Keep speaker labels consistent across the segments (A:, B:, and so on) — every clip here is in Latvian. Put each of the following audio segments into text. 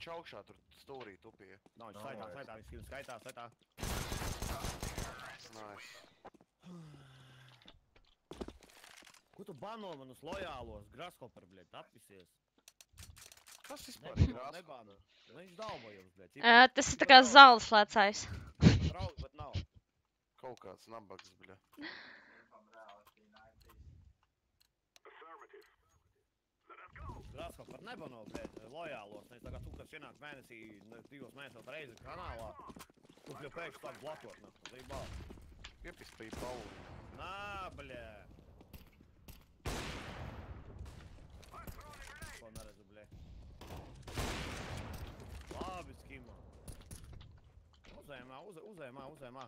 A: Viņš augšā tur stūrī tupīja.
B: Nav, viņš skaitā, viņš skills skaitā.
A: Nice.
B: Ko tu bano man uz lojālos? Grasshopper, bļet, apvisies.
A: Kas vispār ir grāsku?
B: Nebāno. Viņš dalbojums, bļet.
C: Tas ir tā kā zāles lēcājs.
B: Draugi, bet nav.
A: Kaut kāds nabaks, bļa.
B: Grasshopper nebano, bļet, lojālos. Nevis tā kā tu, kas ienāk mēnesī, 2 mēnesos reizi kanālā. Tu jau pēkšņi sāk blakot, ne? Zībā.
A: Iepispīja pauli.
B: Nā, bļet. Ko neredzu, bļet. Labi, skimā. Uzējumā.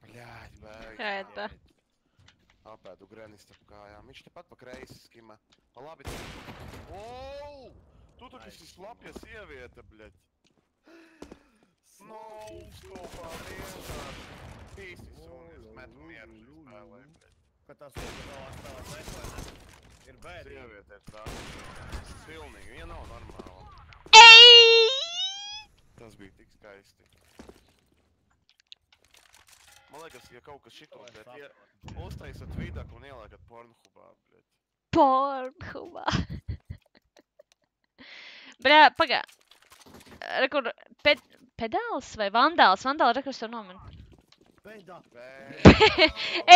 A: Bļāģ, bēg.
C: Kāda?
A: Apēdu grenis starp kājām. Viņš tepat pa kreisi skima. Pa labi te. Wow! Tu tur kas slapja sieviete, bļaļ. No, skopā vienkārši. Pīsis un es metu mieru spēlē, bļaļ.
B: Kad tās iedodalās tās vai ne? Ir bēdīgi.
A: Sieviete ir tā. Pilnīgi, viņa nav normāla. Tas bija tik skaisti. Man liekas, ja kaut kas šitos, bet uztaisat vidaku un ieliekat Pornhubā, bļaļ.
C: Pornhubā. Bļā, pagā. Rekur, pedāls vai vandāls? Vandāli rekurs to nomin.
B: Pedāls.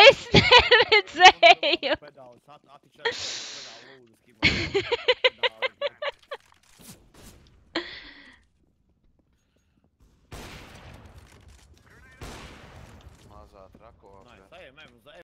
C: Es neredzēju.
B: Pedālis, attičēs pedāli lūdzu skimā.